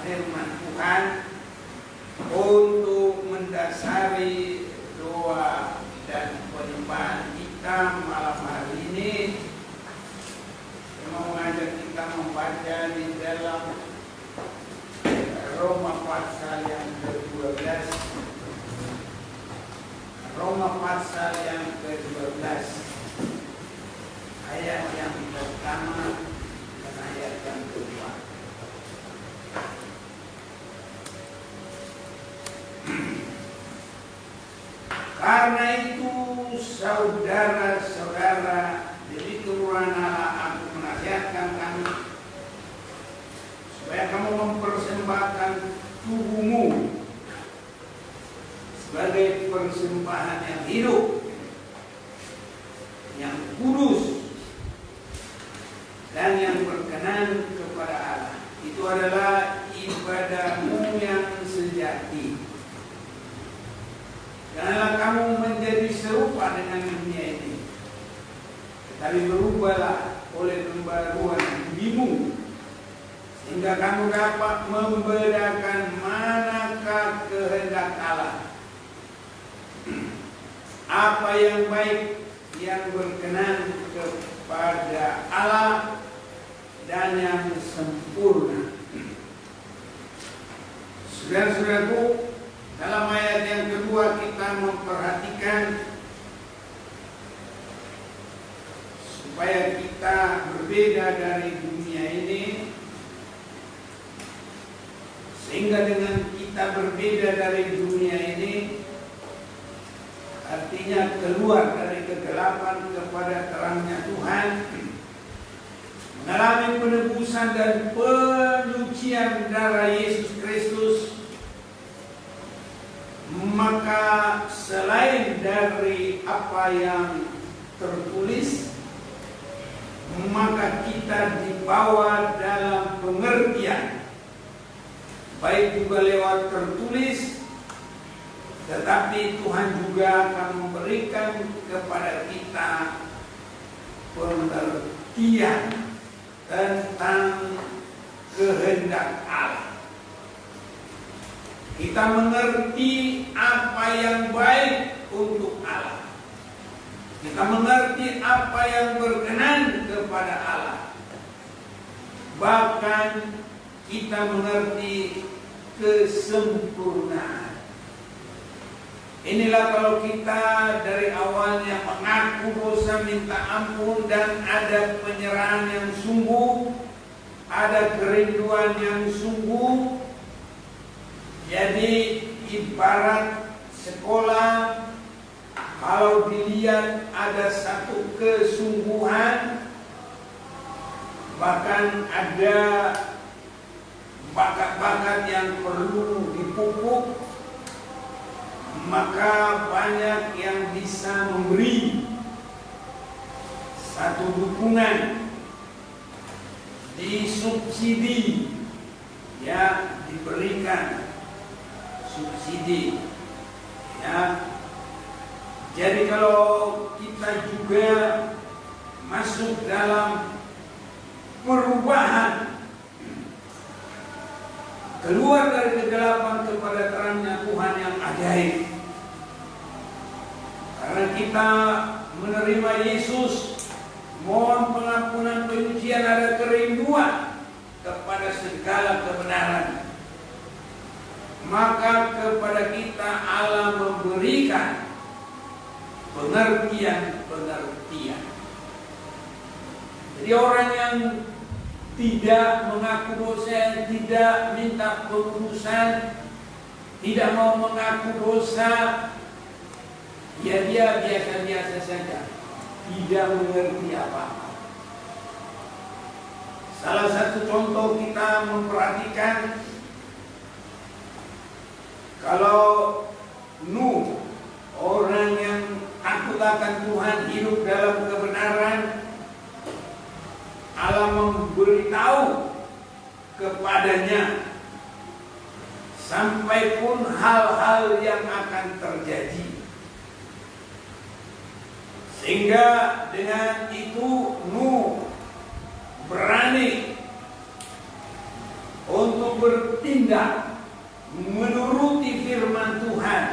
firman Tuhan untuk mendasari doa dan penyembahan kita malam hari ini. Saya mau mengajak kita membaca di dalam Roma pasal yang ke-12. Roma pasal yang ke-12, ayat yang pertama dan ayat yang kedua. Karena itu saudara-saudara, demi kemuliaan Allah aku menasihatkan kamu supaya kamu mempersembahkan tubuhmu sebagai persembahan yang hidup, yang kudus, dan yang berkenan kepada Allah. Itu adalah ibadahmu yang sejati. Janganlah kamu menjadi serupa dengan dunia ini, tetapi berubahlah oleh pembaruan budimu, sehingga kamu dapat membedakan manakah kehendak Allah, apa yang baik, yang berkenan kepada Allah, dan yang sempurna. Saudara-saudaraku, dalam ayat yang kedua kita memperhatikan supaya kita berbeda dari dunia ini, sehingga dengan kita berbeda dari dunia ini artinya keluar dari kegelapan kepada terangnya Tuhan, mengalami penebusan dan penyucian darah Yesus Kristus. Maka selain dari apa yang tertulis, maka kita dibawa dalam pengertian, baik juga lewat tertulis, tetapi Tuhan juga akan memberikan kepada kita pengertian tentang kehendak Allah. Kita mengerti apa yang baik untuk Allah. Kita mengerti apa yang berkenan kepada Allah. Bahkan kita mengerti kesempurnaan. Inilah kalau kita dari awalnya mengaku dosa, minta ampun, dan ada penyerahan yang sungguh, ada kerinduan yang sungguh. Jadi ibarat sekolah, kalau dilihat ada satu kesungguhan, bahkan ada bakat-bakat yang perlu dipupuk, maka banyak yang bisa memberi satu dukungan, disubsidi, ya, diberikan subsidi, ya. Jadi kalau kita juga masuk dalam perubahan, keluar dari kegelapan kepada terangnya Tuhan yang ajaib, karena kita menerima Yesus, mohon pengampunan, penyucian, ada kerinduan kepada segala kebenaran, maka kepada kita Allah memberikan pengertian. Jadi orang yang tidak mengaku dosa, tidak minta pengudusan, tidak mau mengaku dosa, ya dia biasa-biasa saja, tidak mengerti apa-apa. Salah satu contoh kita memperhatikan, kalau Nuh, orang yang takut akan Tuhan, hidup dalam kebenaran, Allah memberitahu kepadanya sampai pun hal-hal yang akan terjadi, sehingga dengan itu Nuh berani untuk bertindak menuruti firman Tuhan.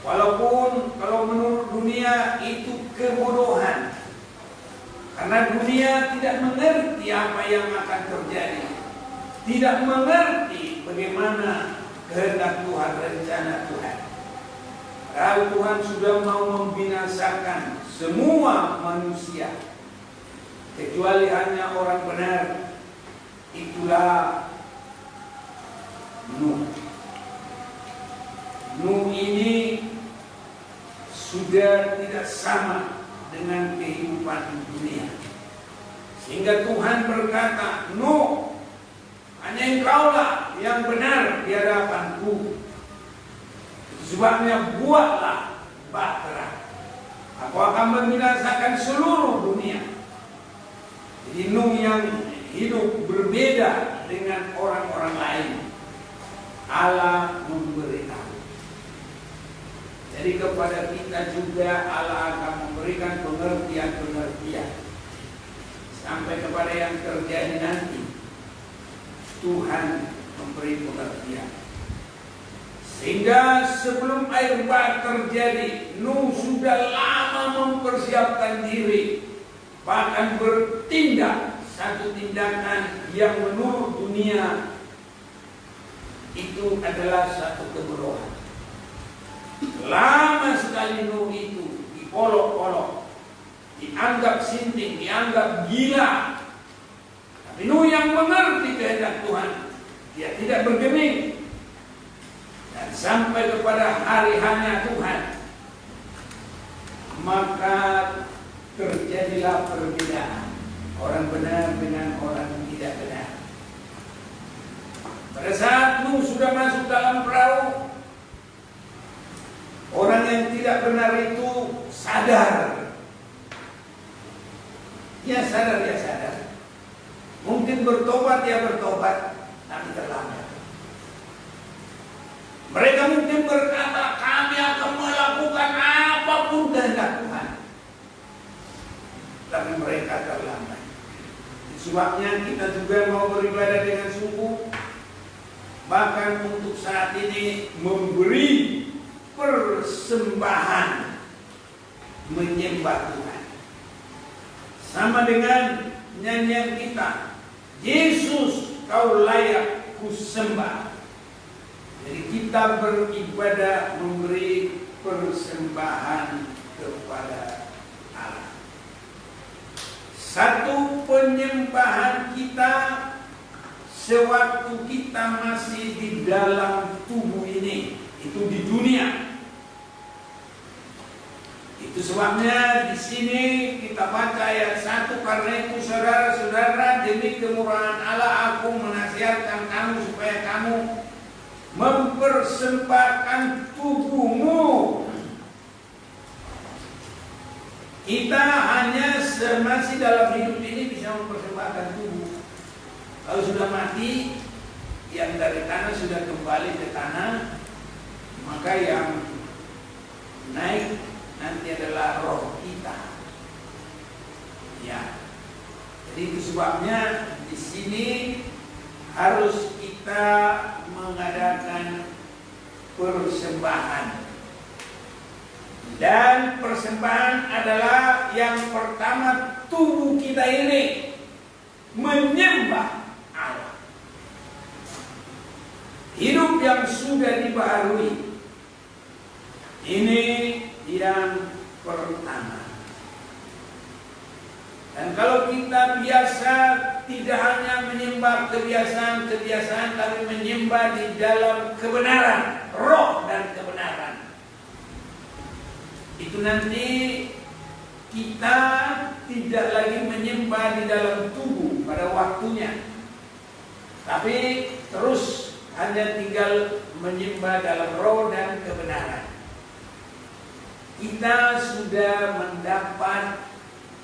Walaupun kalau menurut dunia itu kebodohan, karena dunia tidak mengerti apa yang akan terjadi, tidak mengerti bagaimana kehendak Tuhan, rencana Tuhan. Padahal Tuhan sudah mau membinasakan semua manusia, kecuali hanya orang benar. Itulah Nuh. Nuh ini sudah tidak sama dengan kehidupan dunia, sehingga Tuhan berkata, Nuh, hanya engkaulah yang benar di hadapanku. Sebabnya buatlah bahtera, aku akan membinasakan seluruh dunia. Jadi Nuh yang hidup berbeda dengan orang-orang lain. Allah memberitahu. Jadi kepada kita juga Allah akan memberikan pengertian-pengertian sampai kepada yang terjadi nanti. Tuhan memberi pengertian. Sehingga sebelum air bah terjadi, Nuh sudah lama mempersiapkan diri, bahkan bertindak satu tindakan yang menurut dunia itu adalah satu kebodohan. Lama sekali Nuh itu dipolok-polok, dianggap sinting, dianggap gila. Tapi Nuh yang mengerti kehendak Tuhan, dia tidak bergeming. Dan sampai kepada hari hanya Tuhan, maka terjadilah perbedaan orang benar dengan orang tidak benar. Pada saat Nuh sudah masuk dalam perahu, orang yang tidak benar itu sadar. Ya sadar. Mungkin bertobat, ya bertobat, tapi terlambat. Mereka mungkin berkata, kami akan melakukan apapun kehendak Tuhan, tapi mereka terlambat. Sebabnya kita juga mau beribadah dengan sungguh, bahkan untuk saat ini memberi persembahan menyembah Tuhan. Sama dengan nyanyian kita, Yesus kau layak kusembah. Jadi kita beribadah memberi persembahan kepada Allah. Satu penyembahan kita sewaktu kita masih di dalam tubuh ini, itu di dunia. Itu sebabnya di sini kita baca ayat 1, karena itu saudara-saudara, demi kemurahan Allah aku menasihatkan kamu supaya kamu mempersembahkan tubuhmu. Kita hanya masih dalam hidup ini bisa mempersembahkan tubuh. Kalau sudah mati, yang dari tanah sudah kembali ke tanah, maka yang naik nanti adalah roh kita. Ya, jadi itu sebabnya di sini harus kita mengadakan persembahan. Dan persembahan adalah yang pertama, tubuh kita ini menyembah Allah. Hidup yang sudah dibaharui, ini yang pertama. Dan kalau kita biasa tidak hanya menyembah kebiasaan-kebiasaan, tapi menyembah di dalam kebenaran, roh dan kebenaran, itu nanti kita tidak lagi menyembah di dalam tubuh pada waktunya, tapi terus hanya tinggal menyembah dalam roh dan kebenaran. Kita sudah mendapat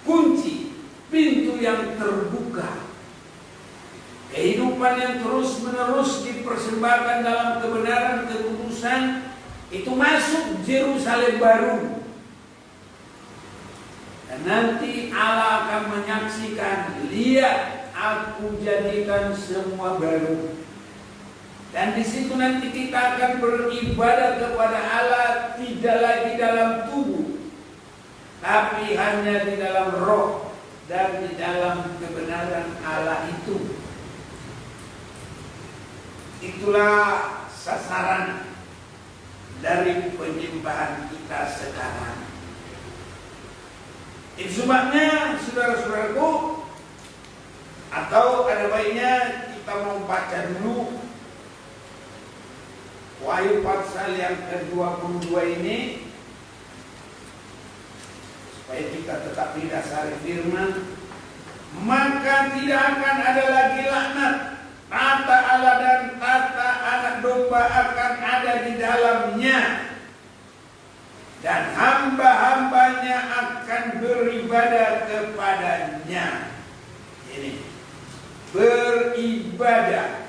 kunci, pintu yang terbuka, kehidupan yang terus-menerus dipersembahkan dalam kebenaran, kekudusan, itu masuk Yerusalem baru. Dan nanti Allah akan menyaksikan, lihat aku jadikan semua baru. Dan di situ nanti kita akan beribadah kepada Allah tidak lagi dalam tubuh, tapi hanya di dalam roh dan di dalam kebenaran Allah itu. Itulah sasaran dari penyembahan kita sekarang. Itu sebabnya saudara-saudaraku, atau ada baiknya kita mau baca dulu Wahyu pasal yang ke-22 ini, supaya kita tetap didasari firman. Maka tidak akan ada lagi laknat, tata Allah dan tata anak domba akan ada di dalamnya, dan hamba-hambanya akan beribadah kepadanya. Ini beribadah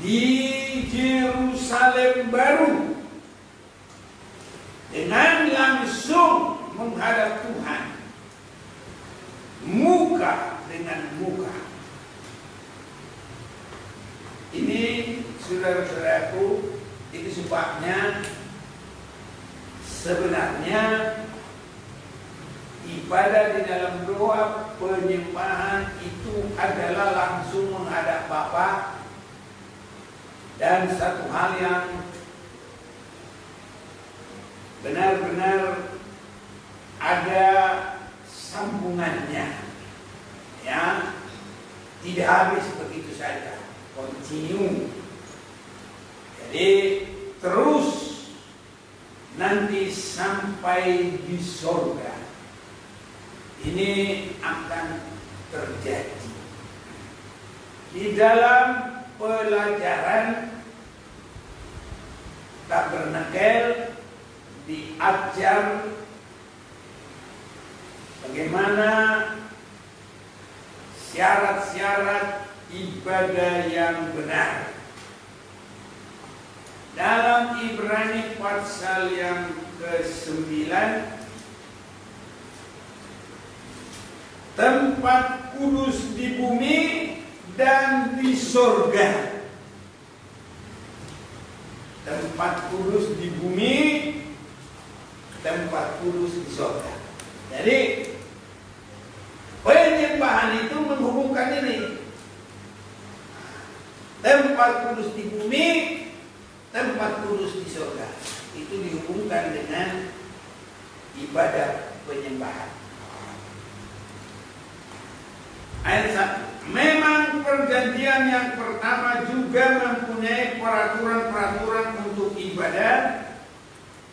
di Yerusalem baru dengan langsung menghadap Tuhan, muka dengan muka. Ini saudara-saudaraku, itu sebabnya sebenarnya ibadah di dalam doa penyembahan itu adalah langsung menghadap Bapa. Dan satu hal yang benar-benar ada sambungannya, ya, tidak habis begitu saja, continue. Jadi terus nanti sampai di surga ini akan terjadi di dalam pelajaran tabernakel. Diajar bagaimana syarat-syarat ibadah yang benar. Dalam Ibrani pasal yang ke-9, tempat kudus di bumi dan di surga. Tempat kudus di bumi, tempat kudus di surga. Jadi penyembahan itu menghubungkan ini. Tempat kudus di bumi, tempat kudus di surga. Itu dihubungkan dengan ibadah penyembahan. Ayat 1. Memang perjanjian yang pertama juga mempunyai peraturan-peraturan untuk ibadah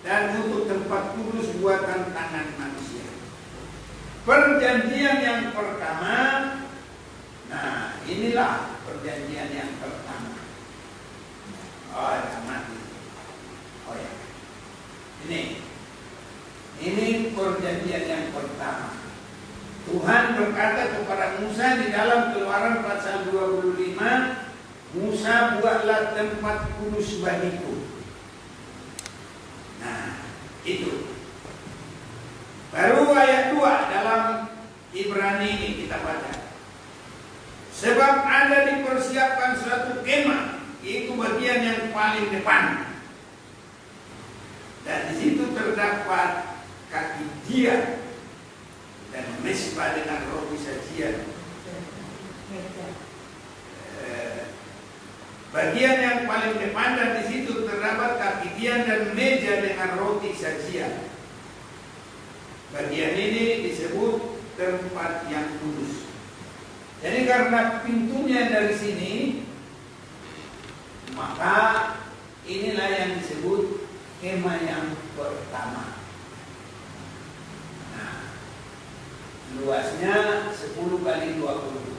dan untuk tempat kudus buatan tangan manusia. Perjanjian yang pertama, nah inilah perjanjian yang pertama. Oh ya, mati. Oh ya, ini perjanjian yang pertama. Tuhan berkata kepada Musa di dalam Keluaran pasal 25, Musa, buatlah tempat kudus bagiku. Nah, itu. Baru ayat 2 dalam Ibrani ini kita baca. Sebab ada dipersiapkan suatu kemah, itu bagian yang paling depan. Dan di situ terdapat kaki dia dan mesbah dengan roti sajian. Bagian yang paling depan, dan di situ terdapat kaki dia dan meja dengan roti sajian. Bagian ini disebut tempat yang kudus. Jadi karena pintunya dari sini, maka inilah yang disebut kemah yang pertama. Luasnya 10 kali 20,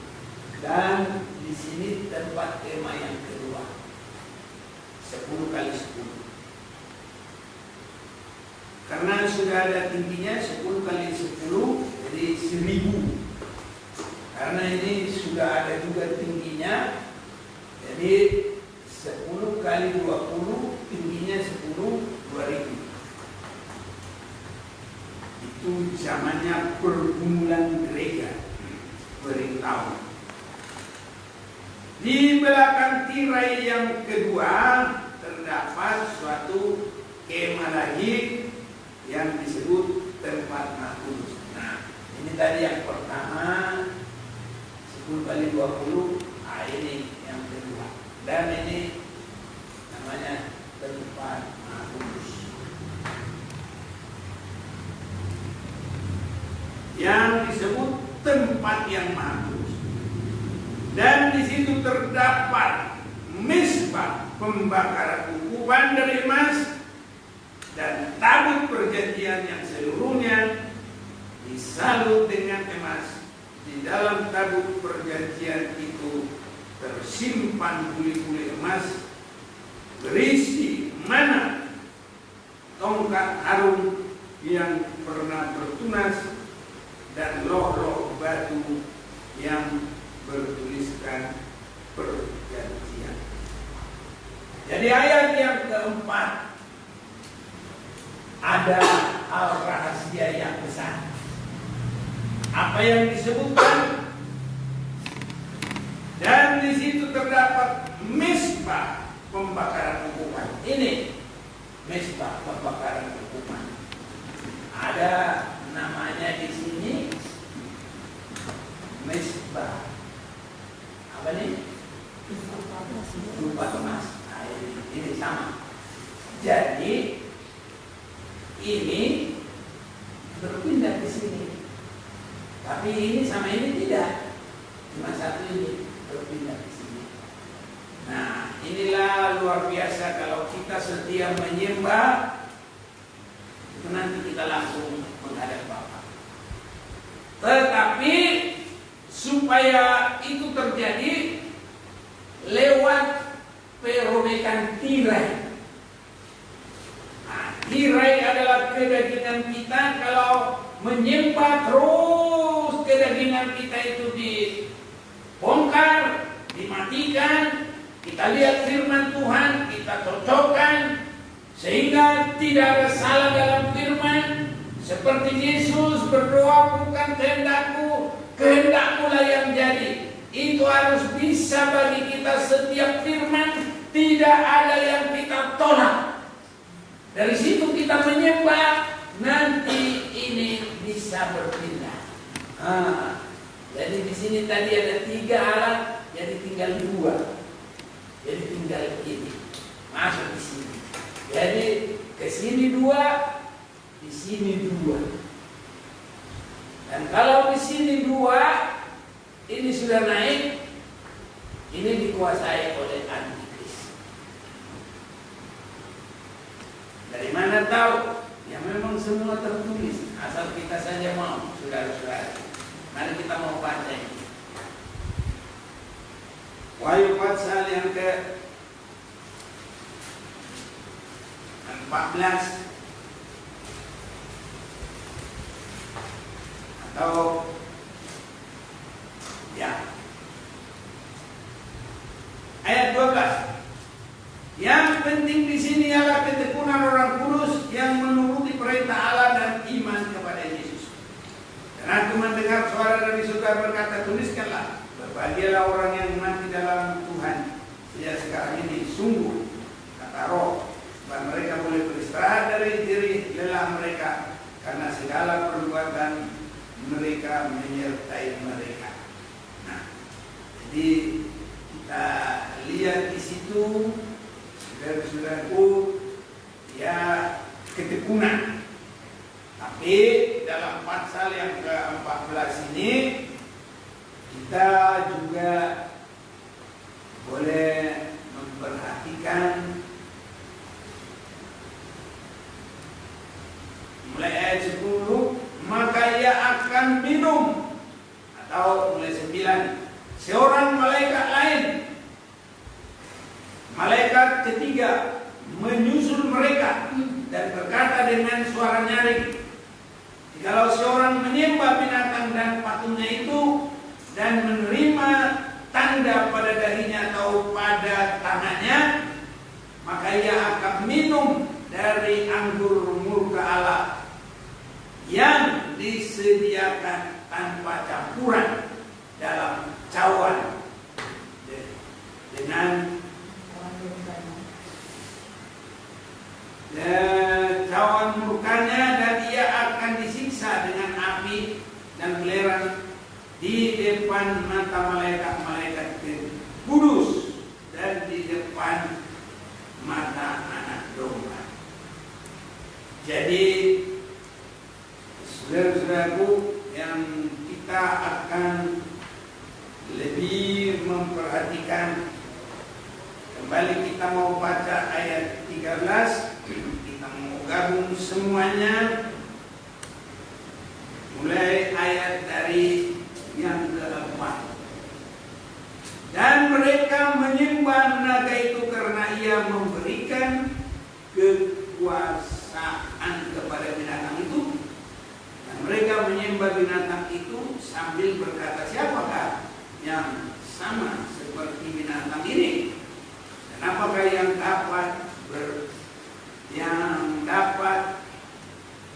dan di sini tempat kemah yang kedua 10 kali 10. Karena sudah ada tingginya 10 kali 10, jadi 1000. Karena ini sudah ada juga tingginya, jadi 10 kali 20 tingginya 10, 2000. Itu zamannya pergumulan gereja bertahun. Di belakang tirai yang kedua terdapat suatu kemah lagi yang disebut tempat mahfuz. Nah, ini tadi yang pertama 10 kali 20. Nah, ini yang kedua. Dan ini namanya tempat mahfuz. Yang disebut tempat yang mahfuz. Dan di situ terdapat misbah pembakaran ukuban dari emas dan tabut perjanjian yang seluruhnya disalut dengan emas. Di dalam tabut perjanjian itu tersimpan buli-buli emas berisi mana tongkat harum yang pernah bertunas dan loh-loh batu yang bertuliskan perjanjian. Jadi ayat yang keempat ada hal rahasia yang besar. Apa yang disebutkan? Dan di situ terdapat misbah pembakaran ukuban. Ini misbah pembakaran ukuban. Ada namanya di sini misbah. Apa nih? Rupa emas. Nah, ini sama. Jadi ini berpindah ke sini. Tapi ini sama ini tidak. Cuma satu ini berpindah ke sini. Nah, inilah luar biasa kalau kita setia menyembah, itu nanti kita langsung menghadap Bapa. Tetapi supaya itu terjadi lewat perobekan tirai. Nah, tirai adalah kedagingan kita. Kalau menyembah terus kedagingan kita itu dibongkar, dimatikan, kita lihat firman Tuhan, kita cocokkan sehingga tidak ada salah dalam firman. Seperti Yesus berdoa, bukan kehendakku, kehendakmu lah yang jadi. Itu harus bisa bagi kita setiap firman, tidak ada yang kita tolak. Dari situ kita menyembah, nanti ini bisa berpindah. Jadi di sini tadi ada 3 alat, jadi tinggal 2. Jadi tinggal ini masuk di sini. Jadi ke sini 2, di sini 2. Dan kalau di sini 2, ini sudah naik, ini dikuasai oleh antikris. Dari mana tahu? Ya memang semua tertulis, asal kita saja mau, saudara-saudara. Mari kita mau baca ini. Wahyu pasal yang ke 14 atau ya ayat 12. Yang penting di sini adalah ketekunan orang kudus yang menuruti perintah Allah dan iman kepada Yesus. Dan aku mendengar suara dari surga berkata, tuliskanlah, berbahagialah orang yang mati dalam Tuhan sejak sekarang ini. Sungguh, kata Roh, bahwa mereka boleh beristirahat dari diri lelah mereka, karena segala perbuatan mereka menyertai mereka. Nah, jadi kita lihat di situ, saudara-saudaraku, ya ketekunan. Tapi dalam pasal yang ke-14 ini kita juga boleh memperhatikan mulai ayat 10, maka ia akan minum, atau mulai 9, seorang malaikat lain, malaikat ketiga menyusul mereka dan berkata dengan suara nyaring, jikalau seorang menyembah binatang dan patungnya itu dan menerima tanda pada dahinya atau pada tangannya, maka ia akan minum dari anggur murka Allah yang disediakan tanpa campuran dalam cawan dengan cawan murkanya, dan ia akan disiksa dengan api dan belerang di depan mata malaikat-malaikat kudus dan di depan mata anak domba. Jadi saudara-saudaraku, yang kita akan lebih memperhatikan, kembali kita mau baca ayat 13, kita mau gabung semuanya mulai ayat dari yang keempat. Dan mereka menyembah naga itu karena ia memberikan kekuasaan kepada binatang itu. Dan mereka menyembah binatang itu sambil berkata, siapakah yang sama seperti binatang ini? Dan apakah yang dapat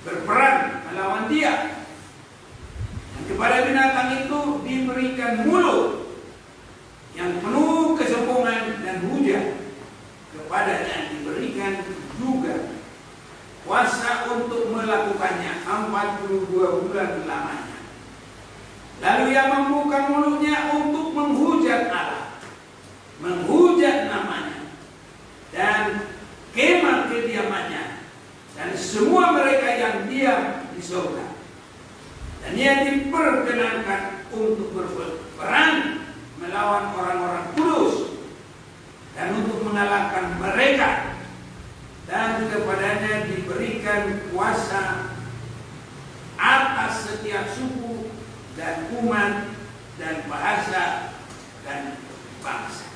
berperang melawan dia? Dan kepada binatang itu diberikan mulut yang penuh kesombongan dan hujah. Kepadanya diberikan juga kuasa untuk melakukannya 42 bulan lamanya. Lalu ia membuka mulutnya untuk menghujat Allah, menghujat namanya dan kemah kediamannya dan semua mereka yang diam di surga. Dan ia diperkenankan untuk berperang melawan orang-orang kudus dan untuk mengalahkan mereka, dan kepadanya diberikan kuasa atas setiap suku dan umat dan bahasa dan bangsa.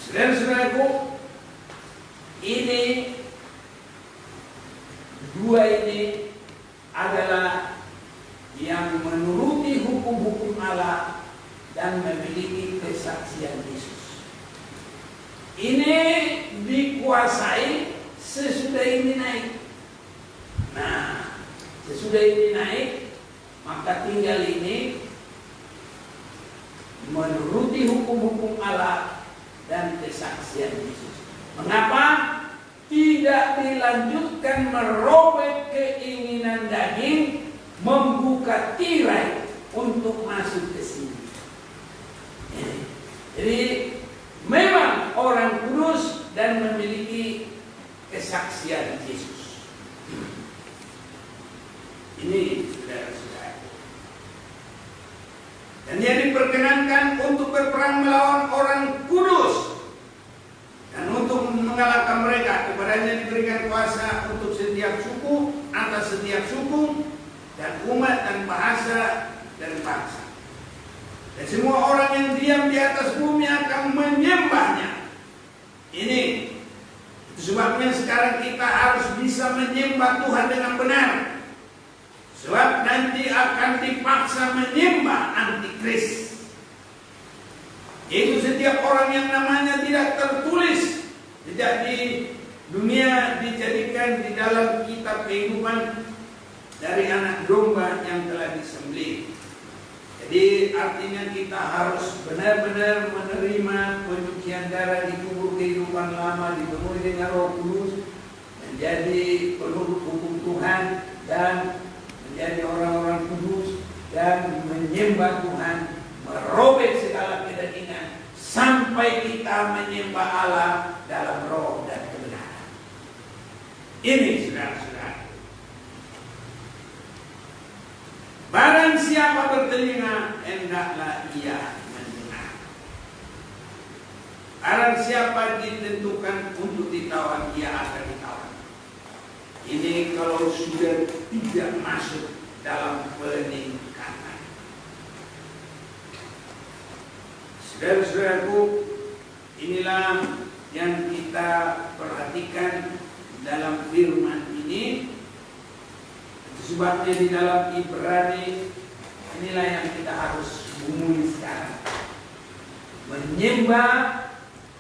Saudara-saudaraku, ini dua ini adalah yang menuruti hukum-hukum Allah dan memiliki kesaksian Yesus. Ini dikuasai sesudah ini naik. Nah, sesudah ini naik, maka tinggal ini menuruti hukum-hukum Allah dan kesaksian Yesus. Mengapa tidak dilanjutkan merobek keinginan daging, membuka tirai untuk masuk ke sini? Jadi memang orang kudus dan memiliki kesaksian Yesus. Ini saudara-saudara. Dan dia diperkenankan untuk berperang melawan orang kudus dan untuk mengalahkan mereka. Kepadanya diberikan kuasa untuk setiap suku, atas setiap suku dan umat dan bahasa dan bangsa. Dan semua orang yang diam di atas bumi akan menyembahnya. Ini itu sebabnya sekarang kita harus bisa menyembah Tuhan dengan benar. Sebab nanti akan dipaksa menyembah antikris. Yaitu setiap orang yang namanya tidak tertulis, tidak di dunia, dijadikan di dalam kitab kehidupan dari anak domba yang telah disembelih. Jadi artinya kita harus benar-benar menerima penyucian darah di kubur kehidupan lama, dipenuhi dengan Roh Kudus, menjadi pelurut hukum Tuhan dan menjadi orang-orang kudus dan menyembah Tuhan, merobek segala kedagingan sampai kita menyembah Allah dalam roh dan kebenaran. Ini saudara-saudara. Barang siapa bertelinga, hendaklah ia mendengar. Barang siapa ditentukan untuk ditawan, ia akan ditawan. Ini kalau sudah tidak masuk dalam peningkatan. Saudara-saudaraku, inilah yang kita perhatikan dalam firman ini. Sebabnya di dalam Ibrani inilah yang kita harus bumui sekarang. Menyembah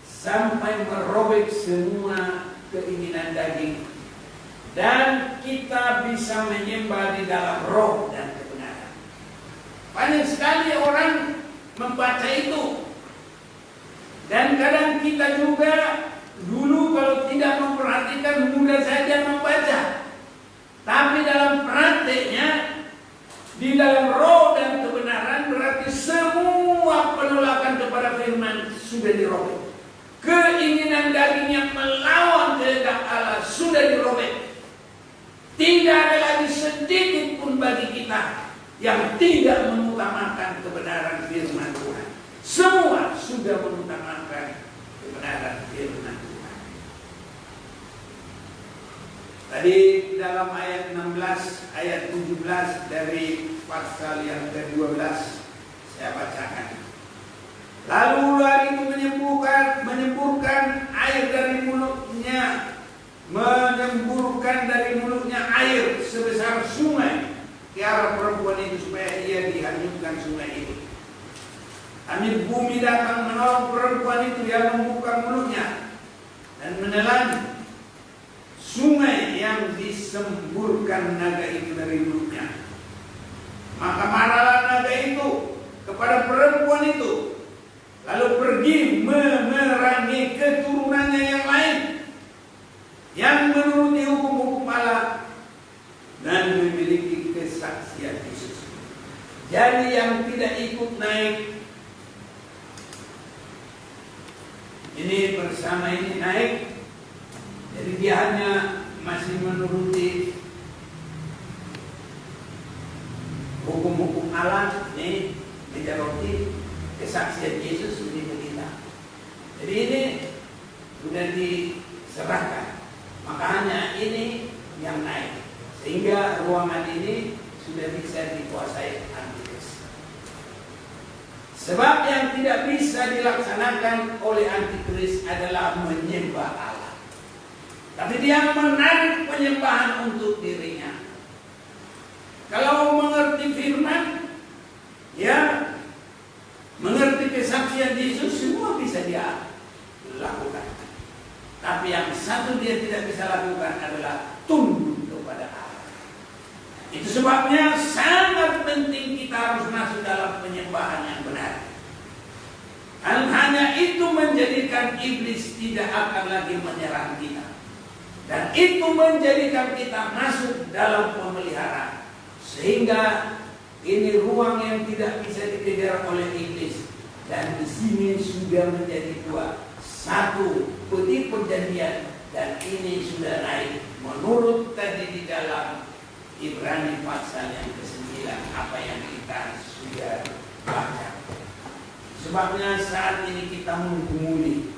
sampai merobek semua keinginan daging. Dan kita bisa menyembah di dalam roh dan kebenaran. Banyak sekali orang membaca itu. Dan kadang kita juga dulu kalau tidak memperhatikan mudah saja membaca. Tapi dalam prakteknya, di dalam roh dan kebenaran berarti semua penolakan kepada firman sudah dirobek. Keinginan daging yang melawan kehendak Allah sudah dirobek. Tidak ada lagi sedikit pun bagi kita yang tidak mengutamakan kebenaran firman Tuhan. Semua sudah mengutamakan kebenaran firman Tuhan. Tadi dalam ayat 16, ayat 17 dari pasal yang ke-12 saya bacakan. Lalu ular itu menyemburkan air dari mulutnya, menyemburkan dari mulutnya air sebesar sungai ke arah perempuan itu supaya ia dihanyutkan sungai itu. Angin bumi datang menolong perempuan itu yang membuka mulutnya dan menelan sungai yang disemburkan naga itu dari mulutnya. Maka marahlah naga itu kepada perempuan itu, lalu pergi memerangi keturunannya yang lain yang menuruti hukum-hukum Allah dan memiliki kesaksian Yesus. Jadi yang tidak ikut naik ini bersama ini naik, jadi dia hanya masih menuruti hukum-hukum Allah. Ini meja roti, kesaksian Yesus ini kita. Jadi ini sudah diserahkan, makanya ini yang naik, sehingga ruangan ini sudah bisa dikuasai antikris. Sebab yang tidak bisa dilaksanakan oleh antikris adalah menyembah Allah, tapi dia menarik penyembahan untuk dirinya. Kalau mengerti firman, ya mengerti kesaksian Yesus, semua bisa dia lakukan. Tapi yang satu dia tidak bisa lakukan adalah tunduk kepada Allah. Itu sebabnya sangat penting kita harus masuk dalam penyembahan yang benar. Dan hanya itu menjadikan iblis tidak akan lagi menyerang kita. Dan itu menjadikan kita masuk dalam pemeliharaan. Sehingga ini ruang yang tidak bisa dikejar oleh iblis. Dan di sini sudah menjadi dua. Satu, putih perjanjian. Dan ini sudah naik menurut tadi di dalam Ibrani pasal yang ke-9, apa yang kita sudah baca. Sebabnya saat ini kita menggumuli,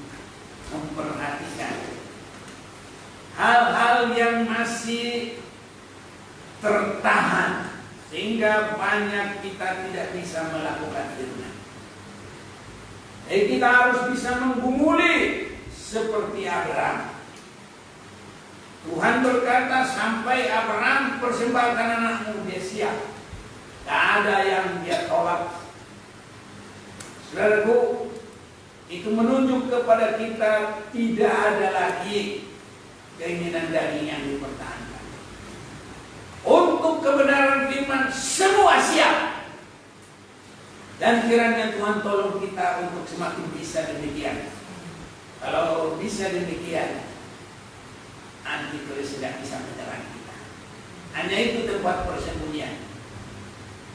memperhatikan hal-hal yang masih tertahan, sehingga banyak kita tidak bisa melakukan firman. Jadi kita harus bisa menggumuli seperti Abraham. Tuhan berkata, sampai Abraham persembahkan anakmu, dia siap. Tak ada yang dia tolak. Saudaraku, itu menunjuk kepada kita tidak ada lagi keinginan daging yang dipertahankan. Untuk kebenaran firman semua siap. Dan kiranya Tuhan tolong kita untuk semakin bisa demikian. Kalau bisa demikian, antikris tidak bisa menyerang kita. Hanya itu tempat persembunyian.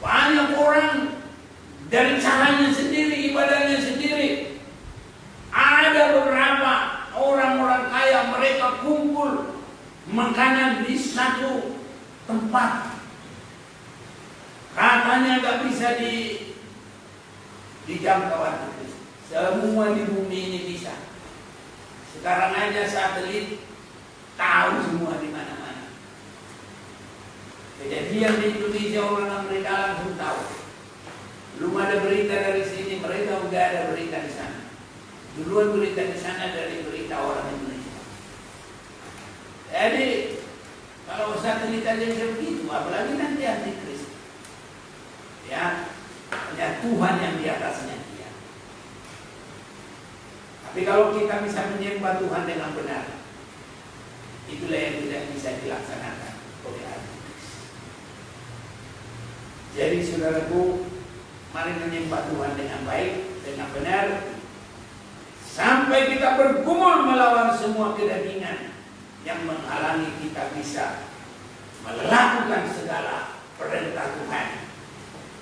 Banyak orang dari caranya sendiri, ibadahnya sendiri. Ada beberapa orang-orang kaya, mereka kumpul makanan di satu tempat. Katanya nggak bisa dijangkau antikris. Semua di bumi ini bisa. Sekarang aja satelit tahu semua di mana-mana. Kejadian di Indonesia orang Amerika langsung tahu. Belum ada berita dari sini, mereka udah ada berita di sana. Duluan berita di sana dari berita orang Indonesia. Jadi kalau satelit aja bisa begitu, apalagi nanti antikris. Ya, hanya Tuhan yang di atasnya dia. Tapi kalau kita bisa menyembah Tuhan dengan benar, itulah yang tidak bisa dilaksanakan oleh antikris. Jadi saudaraku, mari menyembah Tuhan dengan baik, dengan benar, Sampai kita bergumul melawan semua kedagingan yang menghalangi kita bisa melakukan segala perintah Tuhan.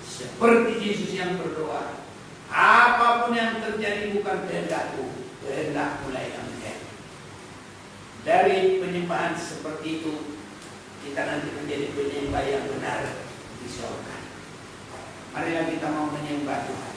Seperti Yesus yang berdoa, apapun yang terjadi bukan kehendakku, kehendakmu lah yang terjadi. Dari penyembahan seperti itu, kita nanti menjadi penyembah yang benar di surga. Marilah kita mau menyembah Tuhan.